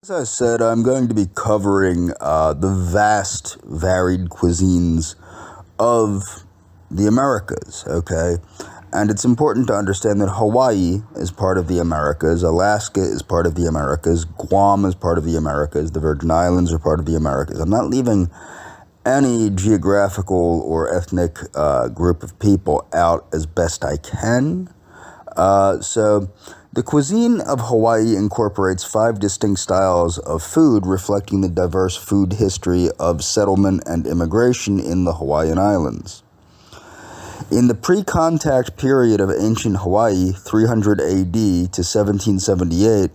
As I said, I'm going to be covering the vast, varied cuisines of the Americas, okay? And it's important to understand that Hawaii is part of the Americas, Alaska is part of the Americas, Guam is part of the Americas, the Virgin Islands are part of the Americas. I'm not leaving any geographical or ethnic group of people out as best I can. So the cuisine of Hawaii incorporates 5 distinct styles of food, reflecting the diverse food history of settlement and immigration in the Hawaiian Islands. In the pre-contact period of ancient Hawaii, 300 AD to 1778,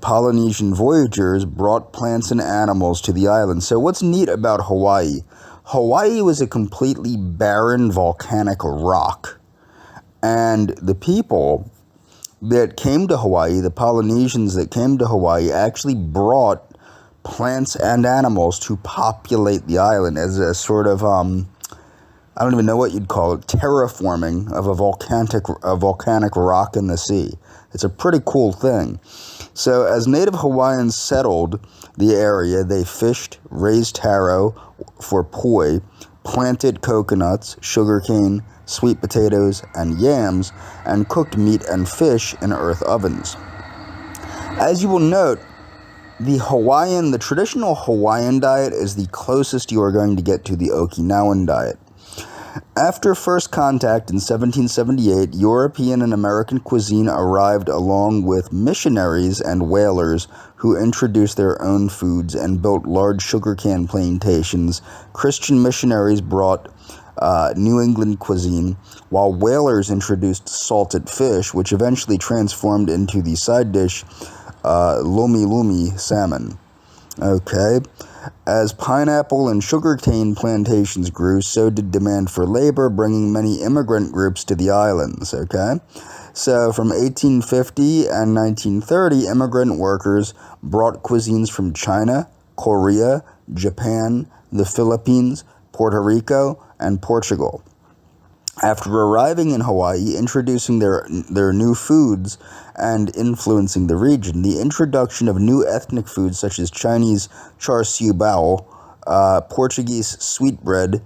Polynesian voyagers brought plants and animals to the island. So what's neat about Hawaii? Hawaii was a completely barren volcanic rock. And the people that came to Hawaii, the Polynesians that came to Hawaii, actually brought plants and animals to populate the island as a sort of, I don't even know what you'd call it, terraforming of a volcanic rock in the sea. It's a pretty cool thing. So as native Hawaiians settled the area, they fished, raised taro for poi, planted coconuts, sugarcane, sweet potatoes, and yams, and cooked meat and fish in earth ovens. As you will note, the traditional Hawaiian diet is the closest you are going to get to the Okinawan diet. After first contact in 1778, European and American cuisine arrived along with missionaries and whalers who introduced their own foods and built large sugarcane plantations. Christian missionaries brought New England cuisine, while whalers introduced salted fish, which eventually transformed into the side dish lumi lumi salmon. As pineapple and sugarcane plantations grew, so did demand for labor, bringing many immigrant groups to the islands. So from 1850 and 1930, immigrant workers brought cuisines from China, Korea, Japan, the Philippines, Puerto Rico, and Portugal. After arriving in Hawaii, introducing their new foods and influencing the region, the introduction of new ethnic foods such as Chinese char siu bao, Portuguese sweetbread,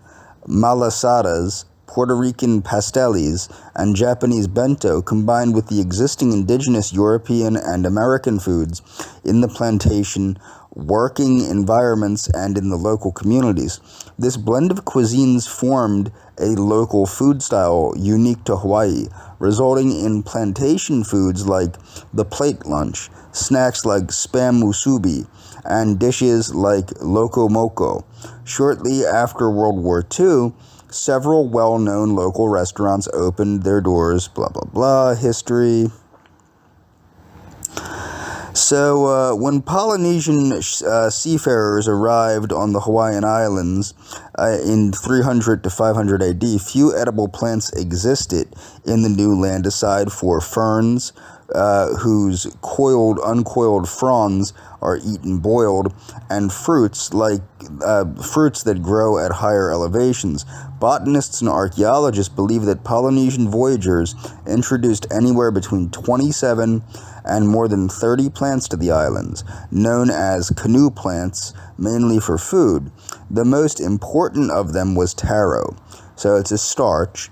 malasadas, Puerto Rican pasteles, and Japanese bento, combined with the existing indigenous European and American foods in the plantation, working environments, and in the local communities. This blend of cuisines formed a local food style unique to Hawaii, resulting in plantation foods like the plate lunch, snacks like spam musubi, and dishes like loco moco. Shortly after World War II, several well-known local restaurants opened their doors, blah, blah, blah, history. So when Polynesian seafarers arrived on the Hawaiian Islands in 300 to 500 AD, few edible plants existed in the new land aside for ferns, whose uncoiled fronds are eaten boiled, and fruits that grow at higher elevations. Botanists and archaeologists believe that Polynesian voyagers introduced anywhere between 27 and more than 30 plants to the islands, known as canoe plants, mainly for food. The most important of them was taro. So it's a starch.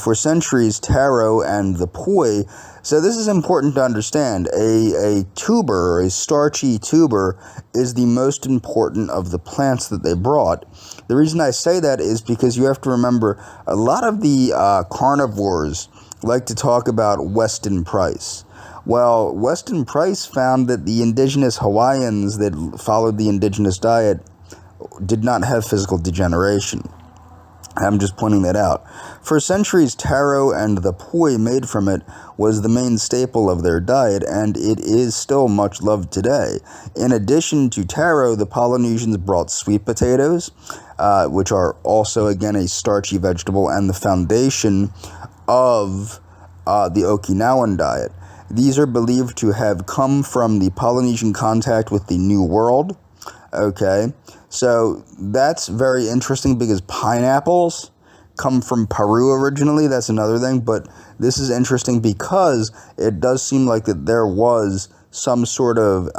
For centuries, taro and the poi. So this is important to understand. A tuber, a starchy tuber, is the most important of the plants that they brought. The reason I say that is because you have to remember a lot of the carnivores like to talk about Weston Price. Well, Weston Price found that the indigenous Hawaiians that followed the indigenous diet did not have physical degeneration. I'm just pointing that out. For centuries, taro and the poi made from it was the main staple of their diet, and it is still much loved today. In addition to taro, the Polynesians brought sweet potatoes, which are also, again, a starchy vegetable and the foundation of the Okinawan diet. These are believed to have come from the Polynesian contact with the New World. So that's very interesting because pineapples come from Peru originally. That's another thing, but this is interesting because it does seem like that there was some sort of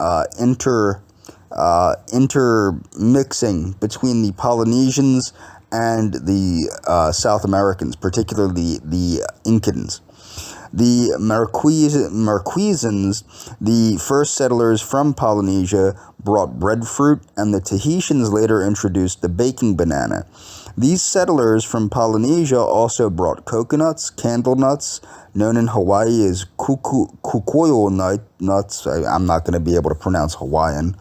intermixing between the Polynesians and the South Americans, particularly the Incans. The Marquesans, the first settlers from Polynesia, brought breadfruit, and the Tahitians later introduced the baking banana. These settlers from Polynesia also brought coconuts, candle nuts, known in Hawaii as kukuoio nuts. I'm not going to be able to pronounce Hawaiian,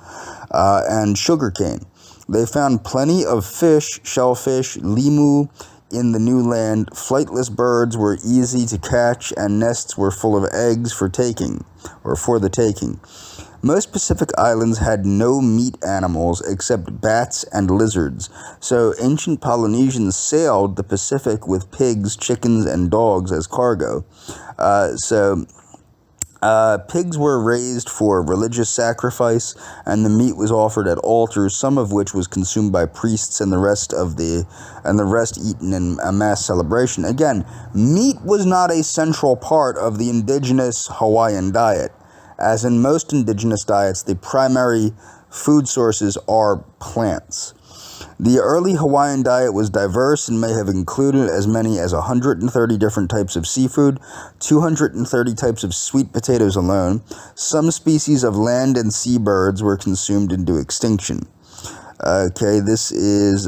and sugarcane. They found plenty of fish, shellfish, limu in the new land. Flightless birds were easy to catch, and nests were full of eggs for the taking. Most Pacific islands had no meat animals except bats and lizards, so ancient Polynesians sailed the Pacific with pigs, chickens, and dogs as cargo. Pigs were raised for religious sacrifice, and the meat was offered at altars, some of which was consumed by priests, and the rest eaten in a mass celebration. Again, meat was not a central part of the indigenous Hawaiian diet. As in most indigenous diets, the primary food sources are plants. The early Hawaiian diet was diverse and may have included as many as 130 different types of seafood, 230 types of sweet potatoes alone. Some species of land and sea birds were consumed into extinction. Okay, this is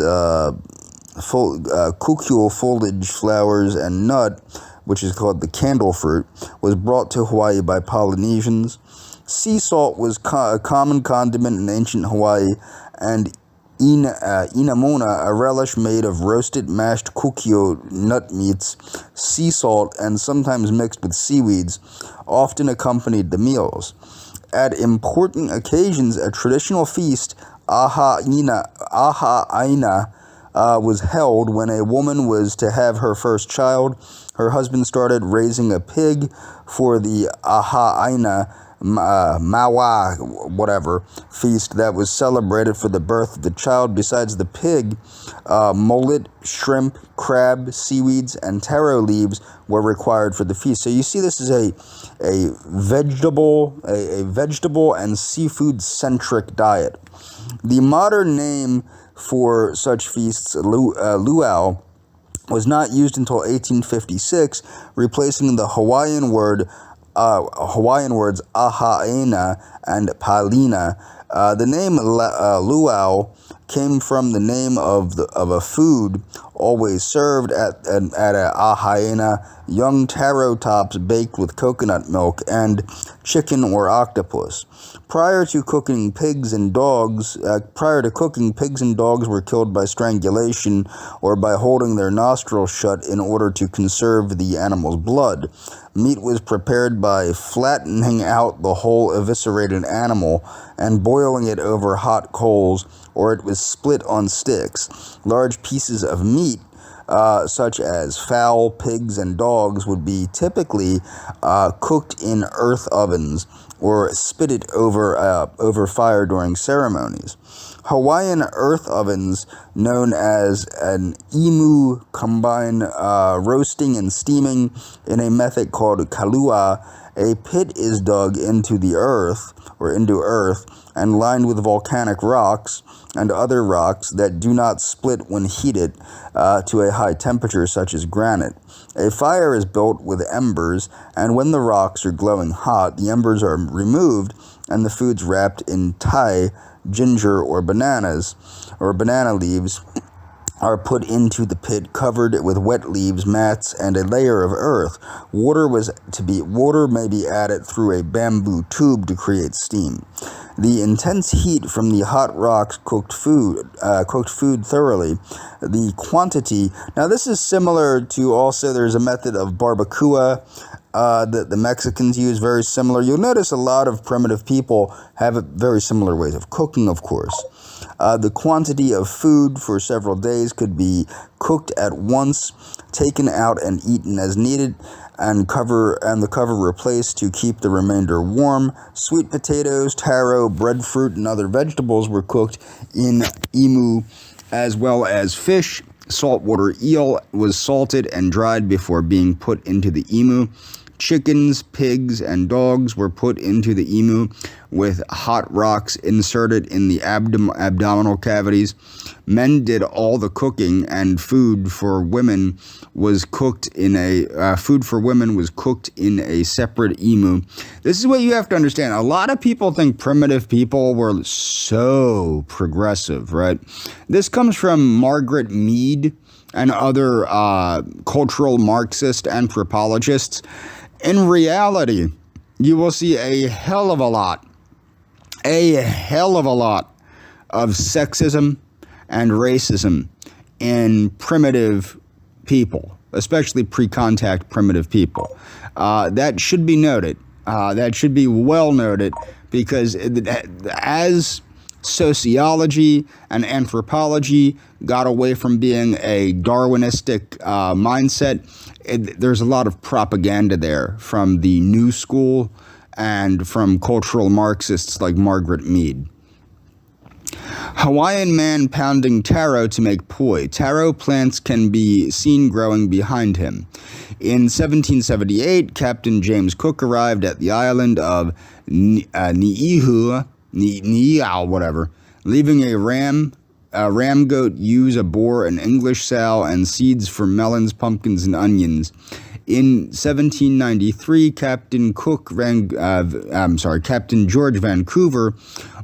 kukui foliage, flowers, and nut, which is called the candle fruit, was brought to Hawaii by Polynesians. Sea salt was a common condiment in ancient Hawaii, and inamona, a relish made of roasted mashed kukui nut meats, sea salt, and sometimes mixed with seaweeds, often accompanied the meals. At important occasions, a traditional feast, aha aina, was held when a woman was to have her first child. Her husband started raising a pig for the aha aina mawa feast that was celebrated for the birth of the child. Besides the pig, mullet, shrimp, crab, seaweeds, and taro leaves were required for the feast. So you see, this is a vegetable and seafood centric diet. The modern name for such feasts, luau, was not used until 1856, replacing the Hawaiian words aha'ena and palina. The name luau came from the name of a food always served at a aha'ena: young taro tops baked with coconut milk and chicken or octopus. Prior to cooking, pigs and dogs were killed by strangulation or by holding their nostrils shut in order to conserve the animal's blood. Meat was prepared by flattening out the whole eviscerated animal and boiling it over hot coals, or it was split on sticks. Large pieces of meat, such as fowl, pigs, and dogs, would be typically cooked in earth ovens or spitted over fire during ceremonies. Hawaiian earth ovens, known as an imu, combine roasting and steaming in a method called kalua. A pit is dug into earth and lined with volcanic rocks and other rocks that do not split when heated to a high temperature, such as granite. A fire is built with embers, and when the rocks are glowing hot, the embers are removed and the foods wrapped in tai, ginger, or banana leaves are put into the pit, covered with wet leaves, mats, and a layer of earth. Water may be added through a bamboo tube to create steam. The intense heat from the hot rocks cooked food thoroughly. The quantity. Now, this is similar to also. There's a method of barbacoa that the Mexicans use, very similar. You'll notice a lot of primitive people have very similar ways of cooking, of course. The quantity of food for several days could be cooked at once, taken out and eaten as needed, and the cover replaced to keep the remainder warm. Sweet potatoes, taro, breadfruit, and other vegetables were cooked in imu, as well as fish. Saltwater eel was salted and dried before being put into the imu. Chickens, pigs, and dogs were put into the imu with hot rocks inserted in the abdominal cavities. Men did all the cooking, and food for women was cooked in a separate imu. This is what you have to understand. A lot of people think primitive people were so progressive, right? This comes from Margaret Mead and other cultural Marxist anthropologists. In reality, you will see a hell of a lot of sexism and racism in primitive people, especially pre-contact primitive people. That should be noted. That should be well noted, because as sociology and anthropology got away from being a Darwinistic mindset, there's a lot of propaganda there from the New School and from cultural Marxists like Margaret Mead. Hawaiian man pounding taro to make poi. Taro plants can be seen growing behind him. In 1778, Captain James Cook arrived at the island of Niihau, leaving a ram goat, ewes, a boar, an English sow, and seeds for melons, pumpkins, and onions. In 1793, Captain George Vancouver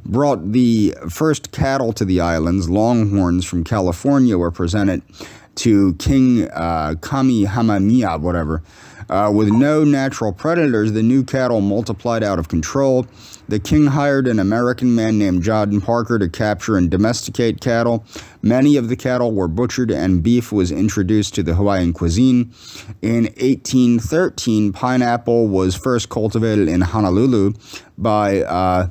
brought the first cattle to the islands. Longhorns from California were presented to King Kamehameha, with no natural predators, the new cattle multiplied out of control. The king hired an American man named John Parker to capture and domesticate cattle. Many of the cattle were butchered, and beef was introduced to the Hawaiian cuisine. In 1813, pineapple was first cultivated in Honolulu by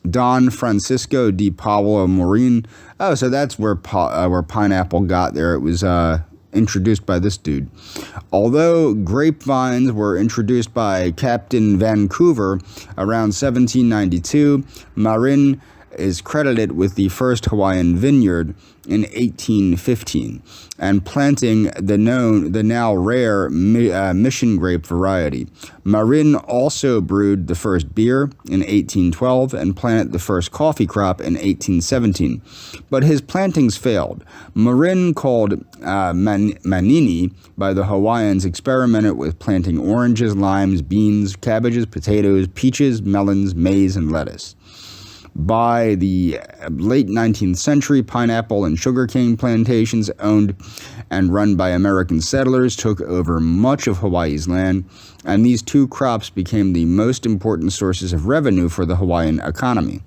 Don Francisco de Paula Morin. Oh, so that's where pineapple got there. It was introduced by this dude. Although grapevines were introduced by Captain Vancouver around 1792, Marin is credited with the first Hawaiian vineyard in 1815 and planting the now rare mission grape variety. Marin also brewed the first beer in 1812 and planted the first coffee crop in 1817, but his plantings failed. Marin, called manini by the Hawaiians, experimented with planting oranges, limes, beans, cabbages, potatoes, peaches, melons, maize, and lettuce. By the late 19th century, pineapple and sugarcane plantations owned and run by American settlers took over much of Hawaii's land, and these two crops became the most important sources of revenue for the Hawaiian economy.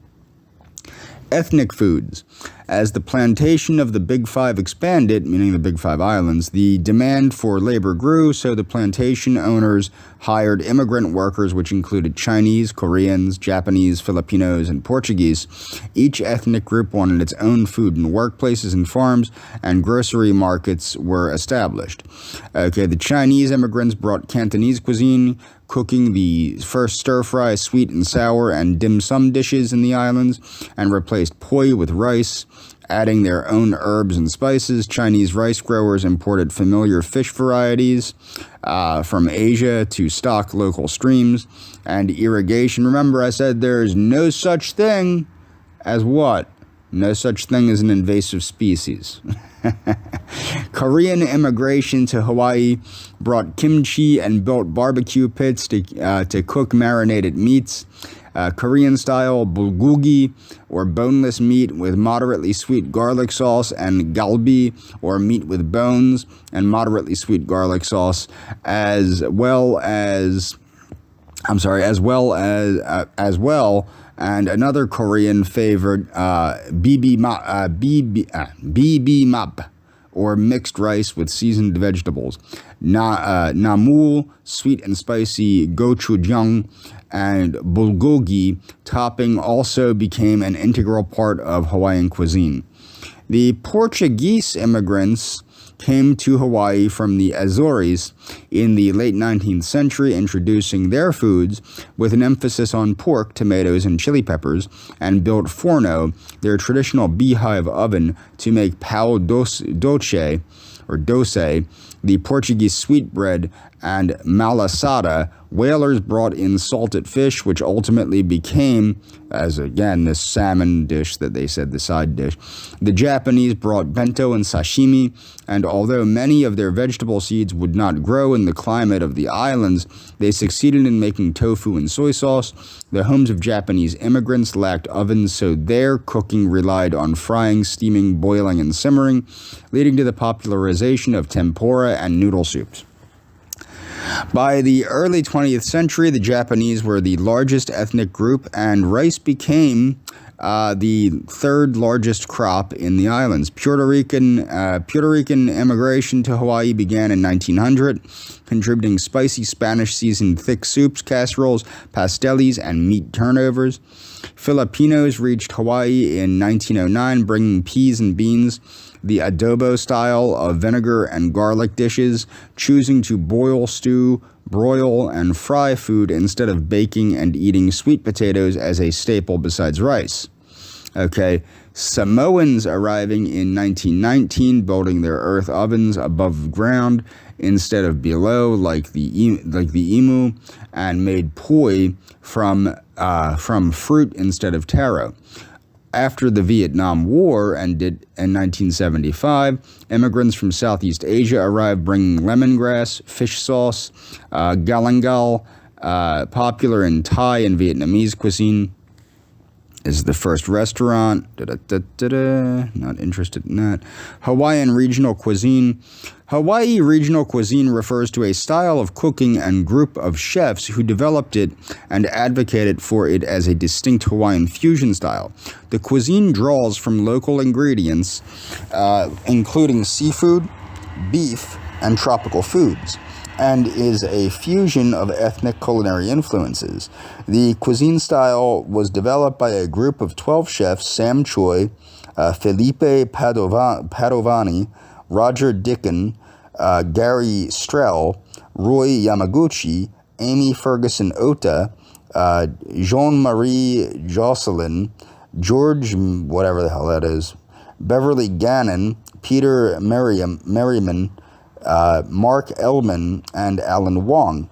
Ethnic foods. As the plantation of the Big Five expanded, meaning the Big Five Islands, the demand for labor grew, so the plantation owners hired immigrant workers, which included Chinese, Koreans, Japanese, Filipinos, and Portuguese. Each ethnic group wanted its own food, and workplaces and farms and grocery markets were established. The Chinese immigrants brought Cantonese cuisine, cooking the first stir-fry, sweet and sour, and dim sum dishes in the islands, and replaced poi with rice, adding their own herbs and spices. Chinese rice growers imported familiar fish varieties from Asia to stock local streams, and irrigation. Remember, I said there's no such thing as what? No such thing as an invasive species. Korean immigration to Hawaii brought kimchi and built barbecue pits to cook marinated meats. Korean-style bulgogi, or boneless meat with moderately sweet garlic sauce, and galbi, or meat with bones and moderately sweet garlic sauce, and another Korean favorite, bibimbap, or mixed rice with seasoned vegetables. Namul, sweet and spicy gochujang, and bulgogi topping also became an integral part of Hawaiian cuisine. The Portuguese immigrants came to Hawaii from the Azores in the late 19th century, introducing their foods with an emphasis on pork, tomatoes, and chili peppers, and built forno, their traditional beehive oven, to make pão doce, the Portuguese sweetbread, and malasada, Whalers brought in salted fish, which ultimately became, as again, this salmon dish that they said the side dish. The Japanese brought bento and sashimi, and although many of their vegetable seeds would not grow in the climate of the islands, they succeeded in making tofu and soy sauce. The homes of Japanese immigrants lacked ovens, so their cooking relied on frying, steaming, boiling, and simmering, leading to the popularization of tempura and noodle soups. By the early 20th century, the Japanese were the largest ethnic group, and rice became the third largest crop in the islands. Puerto Rican immigration to Hawaii began in 1900, contributing spicy Spanish-seasoned thick soups, casseroles, pasteles, and meat turnovers. Filipinos reached Hawaii in 1909, bringing peas and beans, the adobo style of vinegar and garlic dishes, choosing to boil, stew, broil, and fry food instead of baking and eating sweet potatoes as a staple besides rice. Okay, Samoans arriving in 1919, building their earth ovens above ground instead of below, like the emu, and made poi from fruit instead of taro. After the Vietnam War ended in 1975, immigrants from Southeast Asia arrived bringing lemongrass, fish sauce, galangal, popular in Thai and Vietnamese cuisine. Is the first restaurant. Not interested in that. Hawaiian regional cuisine. Hawaii regional cuisine refers to a style of cooking and group of chefs who developed it and advocated for it as a distinct Hawaiian fusion style. The cuisine draws from local ingredients, including seafood, beef, and tropical foods, and is a fusion of ethnic culinary influences. The cuisine style was developed by a group of 12 chefs: Sam Choi, Felipe Padovani, Roger Dickon, Gary Strell, Roy Yamaguchi, Amy Ferguson Ota, Jean-Marie Jocelyn, George, whatever the hell that is, Beverly Gannon, Peter Merriman, Mark Ellman, and Alan Wong.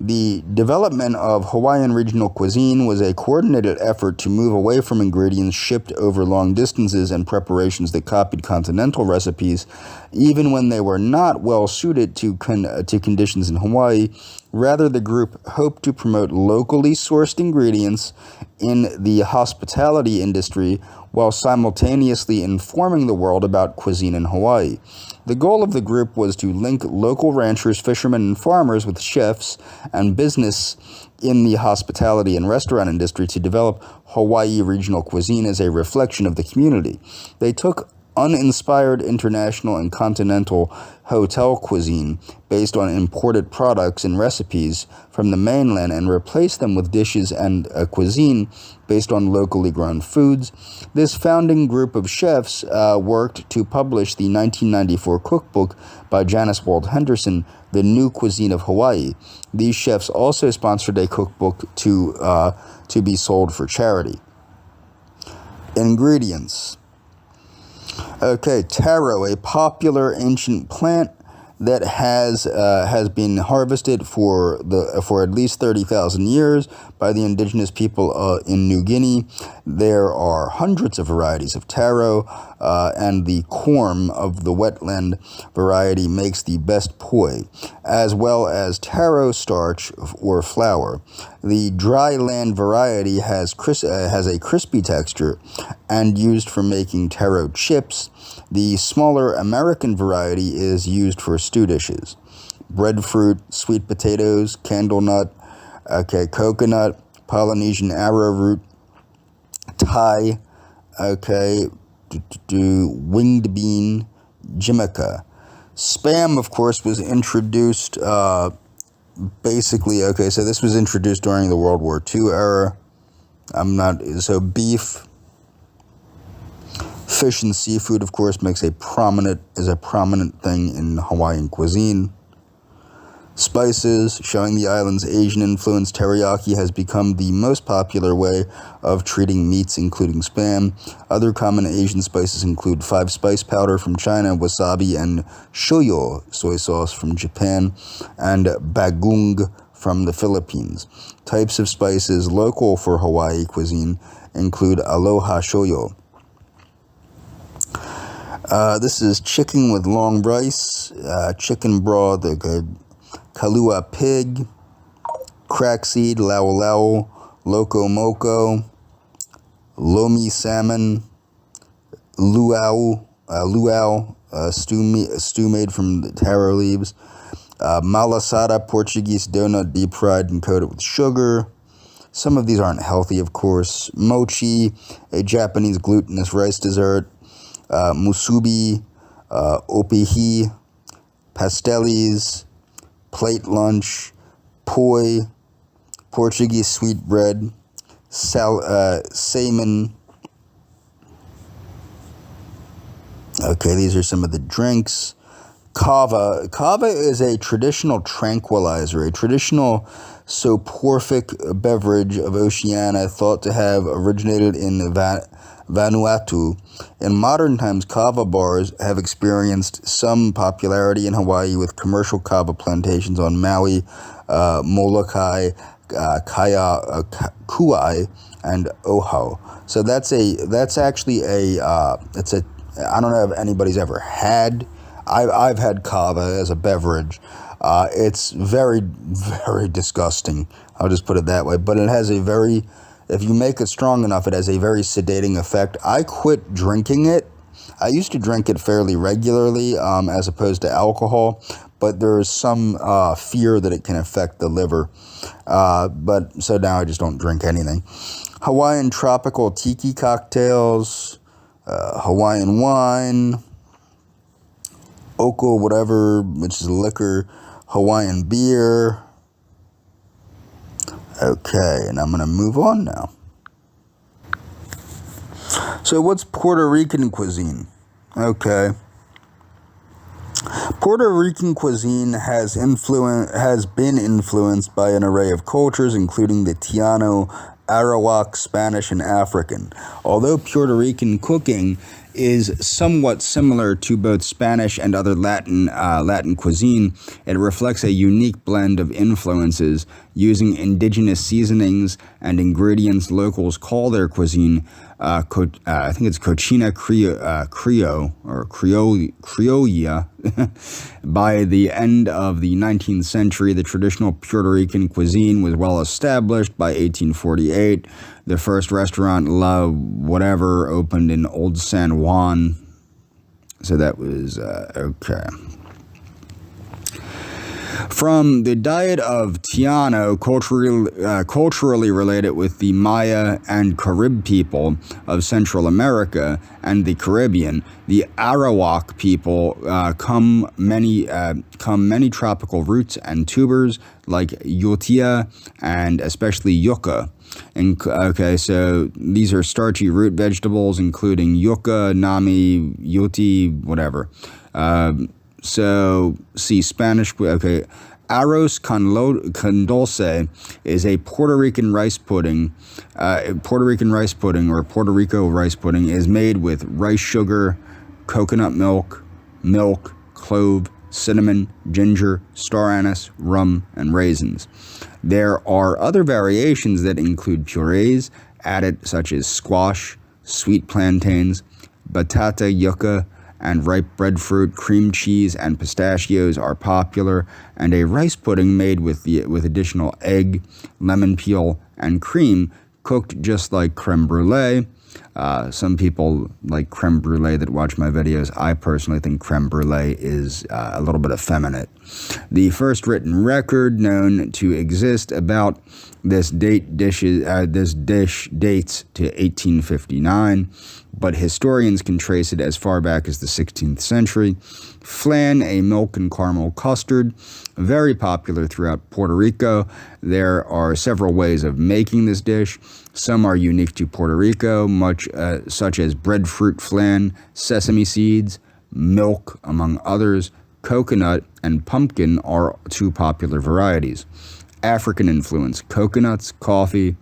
The development of Hawaiian regional cuisine was a coordinated effort to move away from ingredients shipped over long distances and preparations that copied continental recipes, even when they were not well suited to conditions in Hawaii. Rather, the group hoped to promote locally sourced ingredients in the hospitality industry while simultaneously informing the world about cuisine in Hawaii. The goal of the group was to link local ranchers, fishermen, and farmers with chefs and business in the hospitality and restaurant industry to develop Hawaii regional cuisine as a reflection of the community. They took uninspired international and continental hotel cuisine based on imported products and recipes from the mainland and replaced them with dishes and a cuisine based on locally grown foods. This founding group of chefs worked to publish the 1994 cookbook by Janice Wald Henderson, The New Cuisine of Hawaii. These chefs also sponsored a cookbook to be sold for charity. Ingredients. Okay, taro, a popular ancient plant that has been harvested for at least 30,000 years by the indigenous people in New Guinea. There are hundreds of varieties of taro, and the corm of the wetland variety makes the best poi, as well as taro starch or flour. The dry land variety has a crispy texture and used for making taro chips. The smaller American variety is used for stew dishes. Breadfruit, sweet potatoes, candlenut, coconut, Polynesian arrowroot, Thai, winged bean, Jamaica. Spam, of course, was introduced so this was introduced during the World War II era. Beef, fish and seafood, of course, is a prominent thing in Hawaiian cuisine. Spices, showing the island's Asian influence, teriyaki has become the most popular way of treating meats, including spam. Other common Asian spices include 5-spice powder from China, wasabi and shoyu soy sauce from Japan, and bagung from the Philippines. Types of spices local for Hawaii cuisine include aloha shoyo. This is chicken with long rice, chicken broth, kalua pig, crack seed, lau lau, loco moco, lomi salmon, luau, stew made from the taro leaves, malasada, Portuguese donut deep fried and coated with sugar. Some of these aren't healthy, of course. Mochi, a Japanese glutinous rice dessert. Musubi, opihi, pastelis, plate lunch, poi, Portuguese sweetbread, salmon. Okay, these are some of the drinks. Kava. Kava is a traditional tranquilizer, a traditional soporific beverage of Oceania thought to have originated in Vanuatu. In modern times, kava bars have experienced some popularity in Hawaii with commercial kava plantations on Maui, Molokai, Kauai, and Oahu. So that's actually I don't know if anybody's ever had. I've had kava as a beverage. It's very, very disgusting. I'll just put it that way. But it has if you make it strong enough, it has a very sedating effect. I quit drinking it. I used to drink it fairly regularly as opposed to alcohol, but there is some fear that it can affect the liver. So now I just don't drink anything. Hawaiian tropical tiki cocktails, Hawaiian wine, oko whatever, which is liquor, Hawaiian beer. Okay, and I'm going to move on now. So what's Puerto Rican cuisine? Okay. Puerto Rican cuisine has been influenced by an array of cultures, including the Taino, Arawak, Spanish, and African. Although Puerto Rican cooking is somewhat similar to both Spanish and other Latin cuisine, it reflects a unique blend of influences using indigenous seasonings and ingredients locals call their cuisine. I think it's Cochina Criolla or Criolla. By the end of the 19th century, the traditional Puerto Rican cuisine was well established. By 1848, the first restaurant, La Whatever, opened in Old San Juan. So that was, okay. From the diet of Taino, culturally related with the Maya and Carib people of Central America and the Caribbean, the Arawak people come many tropical roots and tubers like yutia and especially yucca. So these are starchy root vegetables, including yucca, nami, yuti, whatever. So, see Spanish, okay. Arroz con dulce is a Puerto Rican rice pudding. Puerto Rican rice pudding, or Puerto Rico rice pudding, is made with rice sugar, coconut milk, clove, cinnamon, ginger, star anise, rum, and raisins. There are other variations that include purees added, such as squash, sweet plantains, batata yucca, and ripe breadfruit, cream cheese, and pistachios are popular, and a rice pudding made with additional egg, lemon peel, and cream, cooked just like creme brulee. Some people like creme brulee that watch my videos. I personally think creme brulee is a little bit effeminate. The first written record known to exist about this dish dates to 1859, but historians can trace it as far back as the 16th century. Flan, a milk and caramel custard, very popular throughout Puerto Rico. There are several ways of making this dish. Some are unique to Puerto Rico, such as breadfruit flan, sesame seeds, milk, among others. Coconut and pumpkin are two popular varieties. African influence: coconuts, coffee,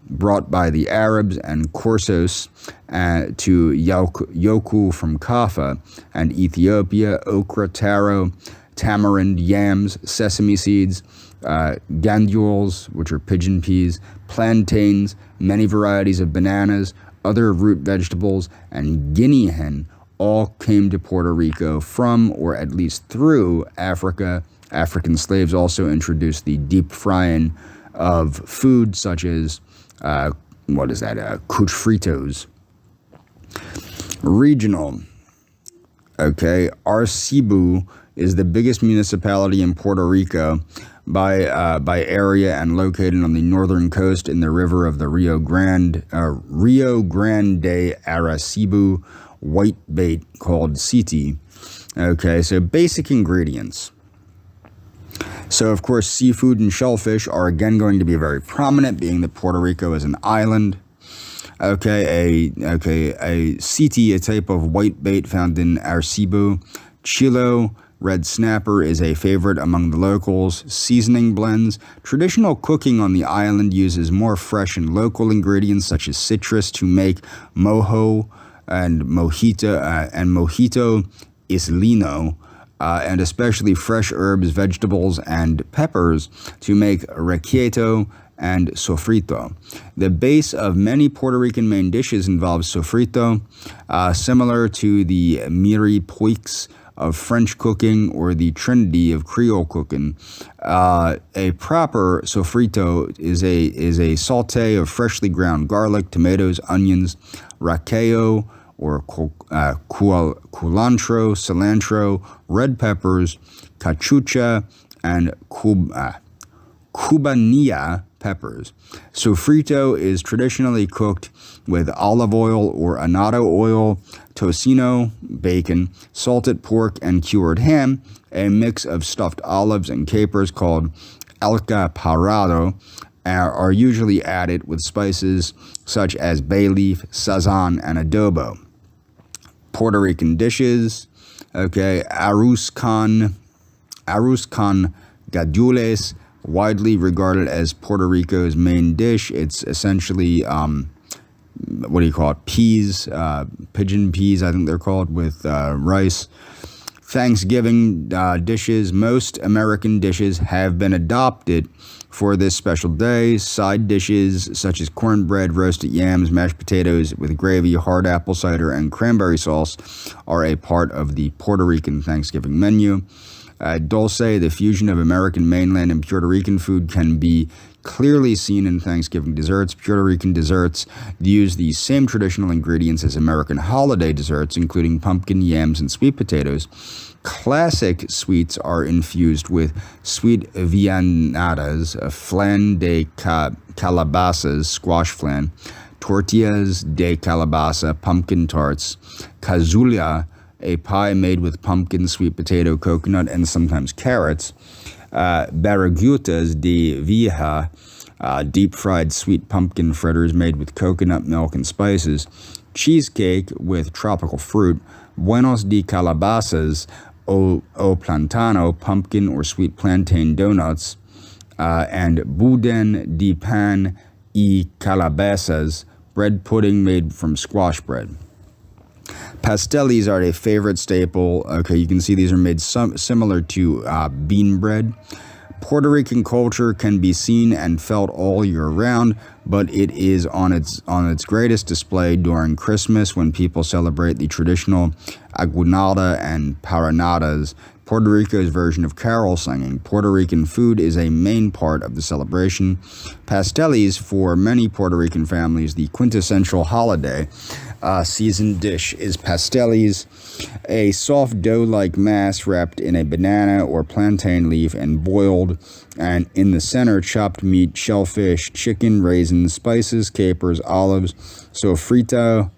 brought by the Arabs, and corsos to yoku from Kaffa, and Ethiopia, okra, taro, tamarind, yams, sesame seeds, gandules, which are pigeon peas, plantains, many varieties of bananas, other root vegetables, and guinea hen all came to Puerto Rico from, or at least through, Africa. African slaves also introduced the deep frying of food such as, couch fritos. Regional. Okay, Arcebu is the biggest municipality in Puerto Rico by area and located on the northern coast in the river of the Rio Grande Arcebu whitebait called siti. Okay, so basic ingredients. So, of course, seafood and shellfish are again going to be very prominent, being that Puerto Rico is an island. A siti, a type of whitebait found in Arcebu. Chilo, red snapper, is a favorite among the locals. Seasoning blends. Traditional cooking on the island uses more fresh and local ingredients such as citrus to make mojito islino, and especially fresh herbs, vegetables, and peppers to make requieto and sofrito. The base of many Puerto Rican main dishes involves sofrito, similar to the miri-poix of French cooking or the trinity of Creole cooking. A proper sofrito is a saute of freshly ground garlic, tomatoes, onions, raqueo, or culantro, cilantro, red peppers, cachucha, and cubanilla peppers. Sofrito is traditionally cooked with olive oil or annatto oil, tocino, bacon, salted pork, and cured ham. A mix of stuffed olives and capers called alcaparado are usually added with spices such as bay leaf, sazon, and adobo. Puerto Rican dishes, arroz con gandules, widely regarded as Puerto Rico's main dish. It's essentially, peas, pigeon peas, I think they're called, with rice. Thanksgiving dishes. Most American dishes have been adopted for this special day. Side dishes such as cornbread, roasted yams, mashed potatoes with gravy, hard apple cider, and cranberry sauce are a part of the Puerto Rican Thanksgiving menu. Dulce, the fusion of American mainland and Puerto Rican food, can be clearly seen in Thanksgiving desserts. Puerto Rican desserts use the same traditional ingredients as American holiday desserts, including pumpkin, yams, and sweet potatoes. Classic sweets are infused with sweet viandadas, flan de calabazas, squash flan, tortillas de calabaza, pumpkin tarts, cazuela, a pie made with pumpkin, sweet potato, coconut, and sometimes carrots, barrigutas de vieja, deep-fried sweet pumpkin fritters made with coconut milk and spices, cheesecake with tropical fruit, buenos de calabazas o plantano, pumpkin or sweet plantain donuts, and boudin de pan y calabazas, bread pudding made from squash bread. Pastelis are a favorite staple. Okay, you can see these are made similar to bean bread. Puerto Rican culture can be seen and felt all year round, but it is on its greatest display during Christmas when people celebrate the traditional aguinalda and paranadas, Puerto Rico's version of carol singing. Puerto Rican food is a main part of the celebration. Pastelis, for many Puerto Rican families, the quintessential holiday season dish is pastelis, a soft dough-like mass wrapped in a banana or plantain leaf and boiled, and in the center, chopped meat, shellfish, chicken, raisins, spices, capers, olives, sofrito,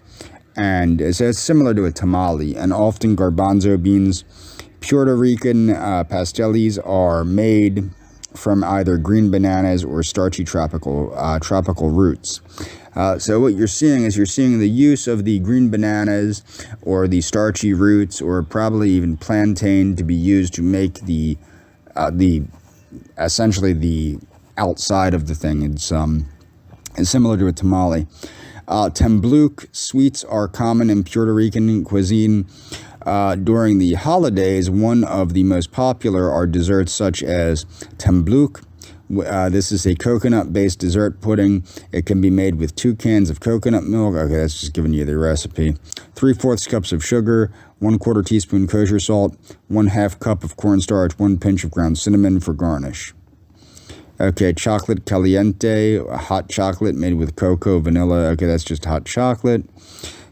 and it's similar to a tamale, and often garbanzo beans. Puerto Rican pastelis are made from either green bananas or starchy tropical roots. So what you're seeing is the use of the green bananas or the starchy roots or probably even plantain to be used to make essentially the outside of the thing. It's similar to a tamale. Tembluque sweets are common in Puerto Rican cuisine. During the holidays, one of the most popular are desserts such as tembluque, This is a coconut-based dessert pudding. It can be made with 2 cans of coconut milk. Okay, that's just giving you the recipe. 3/4 cups of sugar, 1/4 teaspoon kosher salt, 1/2 cup of cornstarch, 1 pinch of ground cinnamon for garnish. Okay, chocolate caliente, hot chocolate made with cocoa, vanilla. Okay, that's just hot chocolate.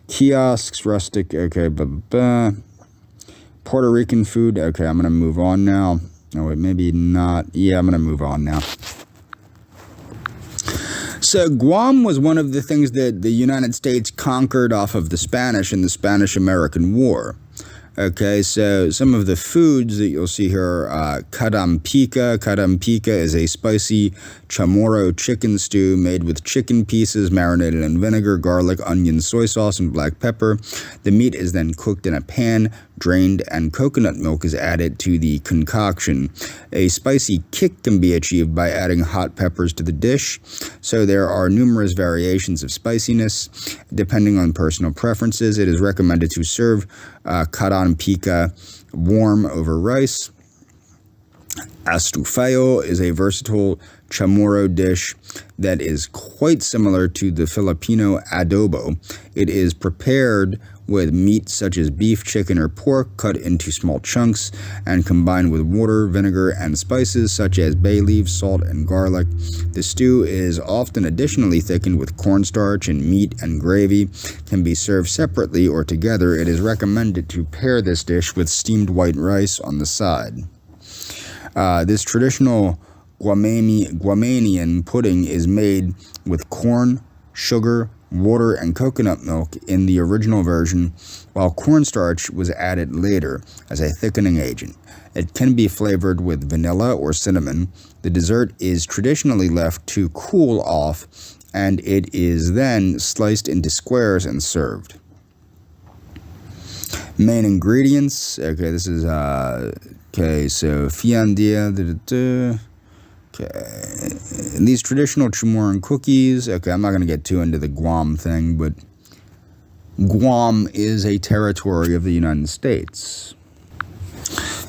Kiosks, rustic. Okay, blah, blah, blah. Puerto Rican food. Okay, I'm going to move on now. Oh, wait, maybe not. Yeah, I'm going to move on now. So Guam was one of the things that the United States conquered off of the Spanish in the Spanish-American War. Okay, so some of the foods that you'll see here are kadampica. Kadampica is a spicy chamorro chicken stew made with chicken pieces marinated in vinegar, garlic, onion, soy sauce, and black pepper. The meat is then cooked in a pan, drained, and coconut milk is added to the concoction. A spicy kick can be achieved by adding hot peppers to the dish, so there are numerous variations of spiciness. Depending on personal preferences, it is recommended to serve kadampica warm over rice. Astufillo is a versatile chamorro dish that is quite similar to the Filipino adobo. It is prepared with meat such as beef, chicken, or pork cut into small chunks and combined with water, vinegar, and spices such as bay leaves, salt, and garlic. The stew is often additionally thickened with cornstarch and meat and gravy. Can be served separately or together. It is recommended to pair this dish with steamed white rice on the side. This traditional Guamanian pudding is made with corn, sugar, water, and coconut milk in the original version, while cornstarch was added later as a thickening agent. It can be flavored with vanilla or cinnamon. The dessert is traditionally left to cool off, and it is then sliced into squares and served. Main ingredients. Okay, this is so fiandia. Okay, these traditional Chamorro cookies. Okay, I'm not going to get too into the Guam thing, but Guam is a territory of the United States.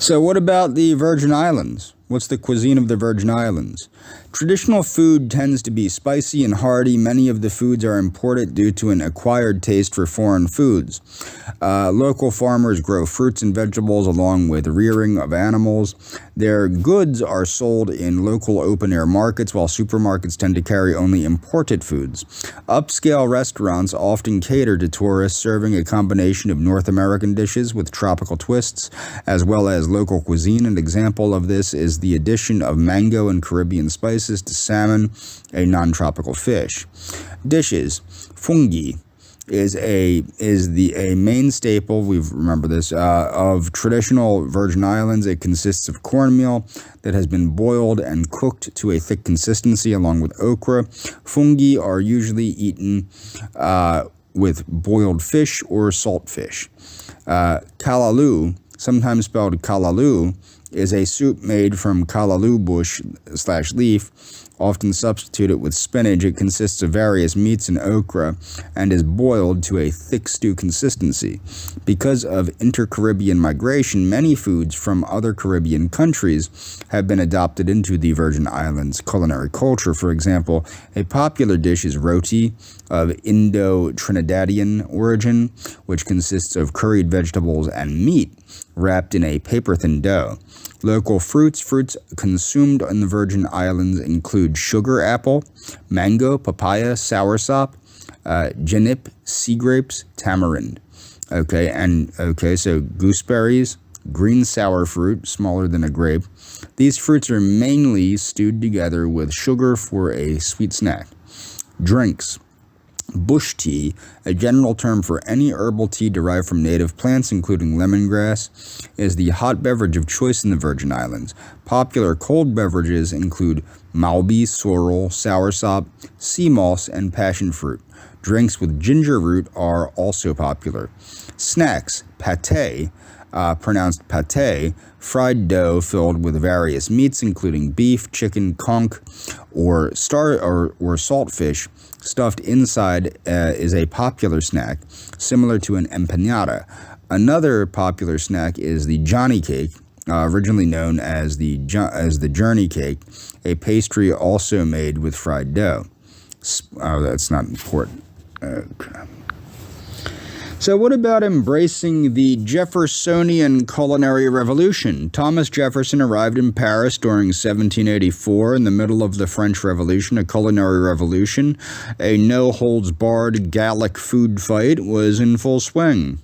So what about the Virgin Islands? What's the cuisine of the Virgin Islands? Traditional food tends to be spicy and hearty. Many of the foods are imported due to an acquired taste for foreign foods. Local farmers grow fruits and vegetables along with rearing of animals. Their goods are sold in local open-air markets, while supermarkets tend to carry only imported foods. Upscale restaurants often cater to tourists, serving a combination of North American dishes with tropical twists, as well as local cuisine. An example of this is the addition of mango and Caribbean spices to salmon, a non-tropical fish. Dishes. Fungi is a main staple, of traditional Virgin Islands. It consists of cornmeal that has been boiled and cooked to a thick consistency along with okra. Fungi are usually eaten with boiled fish or salt fish. Kalalu, sometimes spelled kalaloo, is a soup made from kalaloo bush / leaf, often substituted with spinach. It consists of various meats and okra and is boiled to a thick stew consistency. Because of inter-Caribbean migration, many foods from other Caribbean countries have been adopted into the Virgin Islands culinary culture. For example, a popular dish is roti of Indo-Trinidadian origin, which consists of curried vegetables and meat wrapped in a paper-thin dough. Local fruits consumed in the Virgin Islands include sugar apple, mango, papaya, soursop, genip, sea grapes, tamarind. So gooseberries, green sour fruit, smaller than a grape. These fruits are mainly stewed together with sugar for a sweet snack. Drinks. Bush tea, a general term for any herbal tea derived from native plants, including lemongrass, is the hot beverage of choice in the Virgin Islands. Popular cold beverages include malbi, sorrel, soursop, sea moss, and passion fruit. Drinks with ginger root are also popular. Snacks. Pate, pronounced pate, fried dough filled with various meats, including beef, chicken, conch, or saltfish, stuffed inside is a popular snack, similar to an empanada. Another popular snack is the Johnny cake, originally known as the journey cake, a pastry also made with fried dough. That's not important. Okay. So what about embracing the Jeffersonian culinary revolution? Thomas Jefferson arrived in Paris during 1784 in the middle of the French Revolution, a culinary revolution. A no-holds-barred Gallic food fight was in full swing.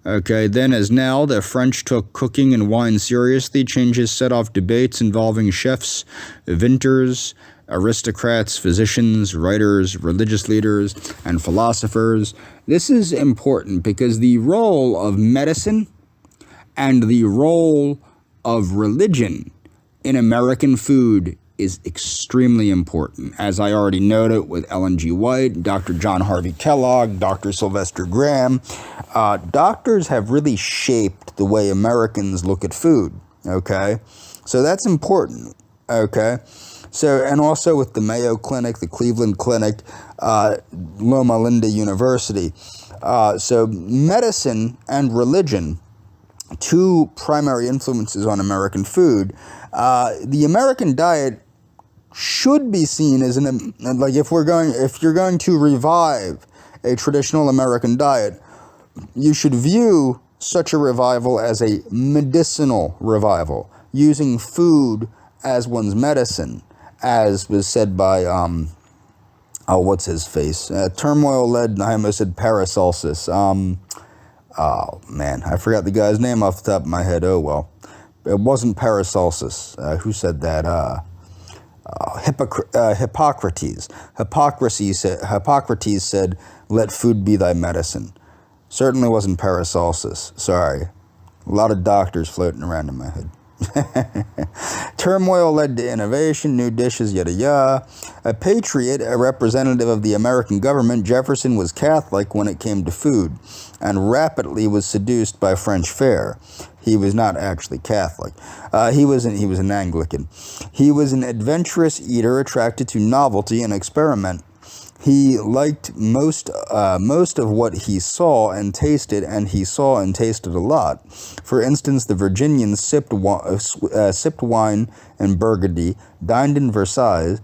Okay, then as now, the French took cooking and wine seriously. Changes set off debates involving chefs, inventors, aristocrats, physicians, writers, religious leaders, and philosophers. This is important because the role of medicine and the role of religion in American food is extremely important. As I already noted with Ellen G. White, Dr. John Harvey Kellogg, Dr. Sylvester Graham, doctors have really shaped the way Americans look at food, okay? So that's important, okay? So, and also with the Mayo Clinic, the Cleveland Clinic, Loma Linda University. So medicine and religion, two primary influences on American food. The American diet should be seen as like if you're going to revive a traditional American diet, you should view such a revival as a medicinal revival, using food as one's medicine, as was said by what's his face? Turmoil led, I almost said Paracelsus. Oh man, I forgot the guy's name off the top of my head. Oh well, it wasn't Paracelsus. Who said that? Hippocrates. Hippocrates said, "Let food be thy medicine." Certainly wasn't Paracelsus. Sorry, a lot of doctors floating around in my head. Turmoil led to innovation, new dishes, yada yada. A patriot, a representative of the American government, Jefferson was Catholic when it came to food, and rapidly was seduced by French fare. He was not actually Catholic. He was an Anglican. He was an adventurous eater, attracted to novelty and experiment. He liked most of what he saw and tasted, and he saw and tasted a lot. For instance, the Virginians sipped wine in Burgundy, dined in Versailles,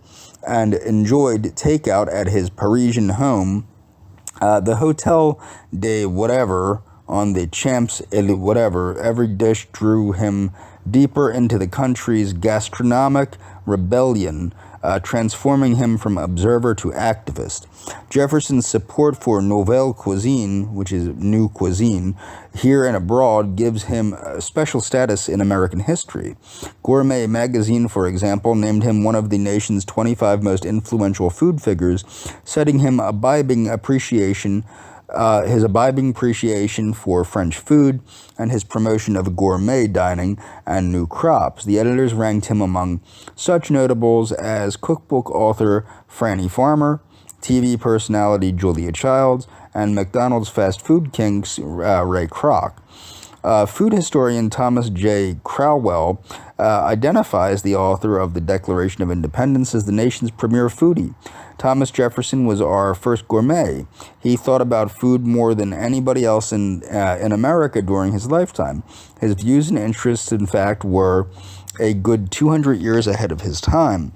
and enjoyed takeout at his Parisian home. The Hotel de whatever on the Champs whatever. Every dish drew him deeper into the country's gastronomic rebellion, transforming him from observer to activist. Jefferson's support for nouvelle cuisine, which is new cuisine, here and abroad gives him a special status in American history. Gourmet magazine, for example, named him one of the nation's 25 most influential food figures, citing him his imbibing appreciation for French food and his promotion of gourmet dining and new crops. The editors ranked him among such notables as cookbook author Franny Farmer, TV personality Julia Childs, and McDonald's fast food king Ray Kroc. Food historian Thomas J. Crowell identifies the author of the Declaration of Independence as the nation's premier foodie. Thomas Jefferson was our first gourmet. He thought about food more than anybody else in America during his lifetime. His views and interests, in fact, were a good 200 years ahead of his time.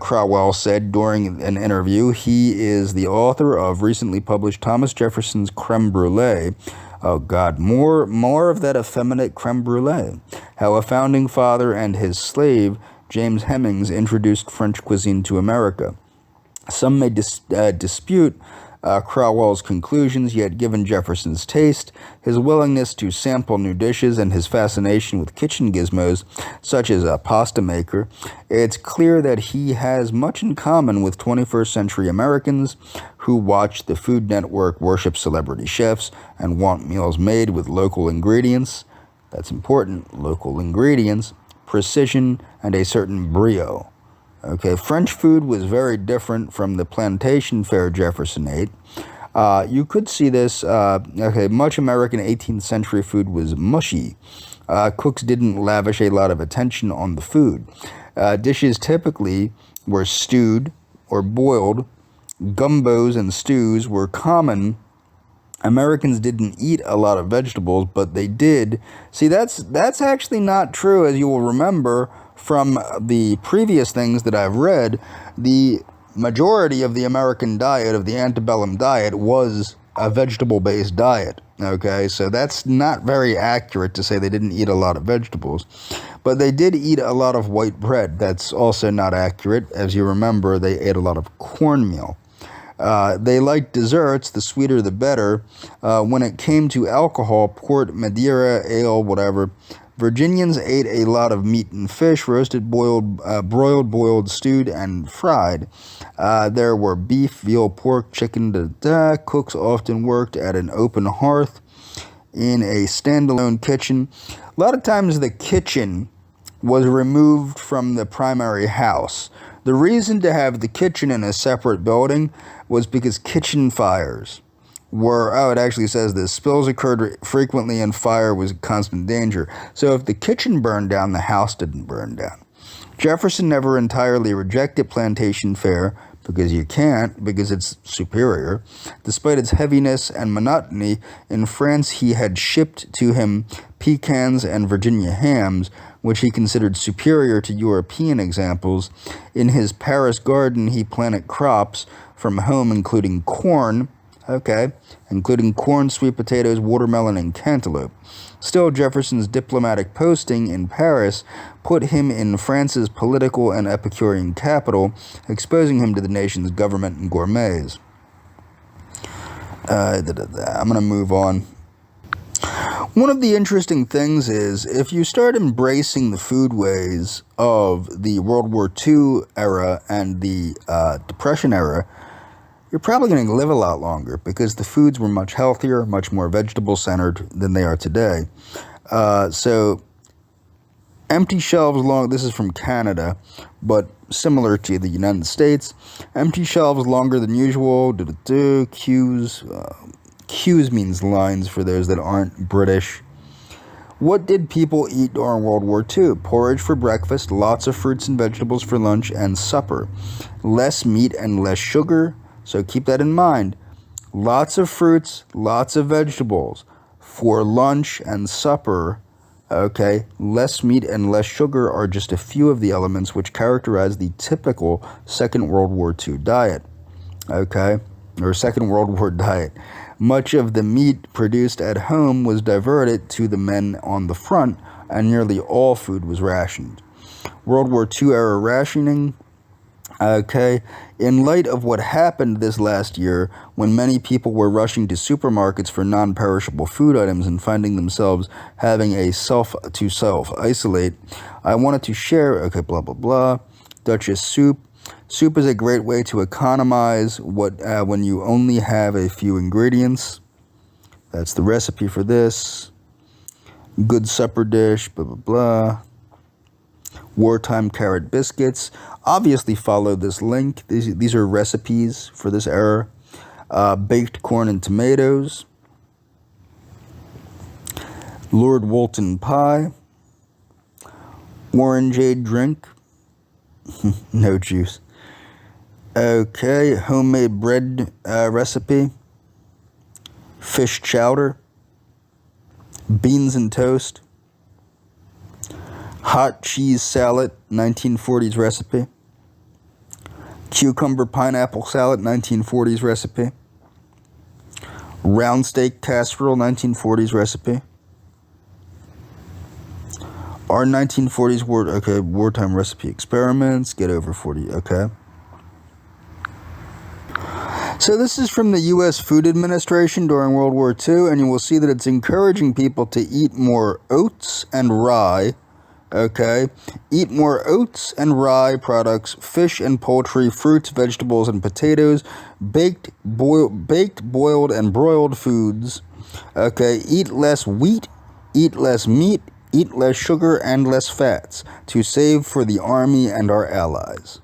Crowell said during an interview, he is the author of recently published Thomas Jefferson's Creme Brulee. Oh God, more of that effeminate creme brulee. How a founding father and his slave, James Hemings, introduced French cuisine to America. Some may dispute Crowell's conclusions, yet given Jefferson's taste, his willingness to sample new dishes, and his fascination with kitchen gizmos, such as a pasta maker, it's clear that he has much in common with 21st century Americans who watch the Food Network, worship celebrity chefs, and want meals made with local ingredients. That's important, local ingredients, precision, and a certain brio. Okay, French food was very different from the plantation fare Jefferson ate. You could see this, much American 18th century food was mushy. Cooks didn't lavish a lot of attention on the food. Dishes typically were stewed or boiled. Gumbos and stews were common Americans didn't eat a lot of vegetables, but they did. See, that's actually not true, as you will remember from the previous things that I've read. The majority of the American diet, of the antebellum diet, was a vegetable-based diet. Okay, so that's not very accurate to say they didn't eat a lot of vegetables. But they did eat a lot of white bread. That's also not accurate. As you remember, they ate a lot of cornmeal. They liked desserts, the sweeter the better. When it came to alcohol, port, Madeira, ale, whatever, Virginians ate a lot of meat and fish, roasted, boiled, broiled, boiled, stewed, and fried. There were beef, veal, pork, chicken, Cooks often worked at an open hearth in a standalone kitchen. A lot of times the kitchen was removed from the primary house. The reason to have the kitchen in a separate building was because kitchen fires were, it actually says this, spills occurred frequently and fire was a constant danger. So if the kitchen burned down, the house didn't burn down. Jefferson never entirely rejected plantation fare, because you can't, because it's superior. Despite its heaviness and monotony, in France he had shipped to him pecans and Virginia hams, which he considered superior to European examples. In his Paris garden he planted crops from home, including corn, sweet potatoes, watermelon, and cantaloupe. Still, Jefferson's diplomatic posting in Paris put him in France's political and Epicurean capital, exposing him to the nation's government and gourmets. I'm going to move on. One of the interesting things is, if you start embracing the foodways of the World War II era and the Depression era, you're probably going to live a lot longer, because the foods were much healthier, much more vegetable-centered than they are today. So, empty shelves this is from Canada, but similar to the United States. Empty shelves longer than usual. Queues. Queues means lines for those that aren't British. What did people eat during World War II? Porridge for breakfast, lots of fruits and vegetables for lunch and supper. Less meat and less sugar. So keep that in mind. Lots of fruits, lots of vegetables for lunch and supper. Okay, less meat and less sugar are just a few of the elements which characterize the typical Second World War II diet. Okay, or Second World War diet. Much of the meat produced at home was diverted to the men on the front, and nearly all food was rationed. World War II era rationing. Okay, in light of what happened this last year, when many people were rushing to supermarkets for non-perishable food items and finding themselves having a self-isolate, I wanted to share, Duchess soup. Soup is a great way to economize when you only have a few ingredients. That's the recipe for this. Good supper dish, Wartime carrot biscuits. Obviously follow this link. These are recipes for this era. Baked corn and tomatoes. Lord Woolton pie. Orangeade drink. No juice. Okay, homemade bread recipe. Fish chowder. Beans and toast. Hot cheese salad, 1940s recipe. Cucumber pineapple salad, 1940s recipe. Round steak casserole, 1940s recipe. Our 1940s wartime recipe experiments, get over 40, okay. So this is from the U.S. Food Administration during World War II, and you will see that it's encouraging people to eat more oats and rye. Okay, eat more oats and rye products, fish and poultry, fruits, vegetables, and potatoes, baked, boiled, and broiled foods. Okay, eat less wheat, eat less meat, eat less sugar and less fats to save for the army and our allies.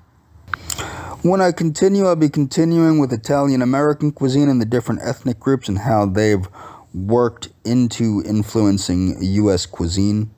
When I continue, I'll be continuing with Italian-American cuisine and the different ethnic groups and how they've worked into influencing U.S. cuisine.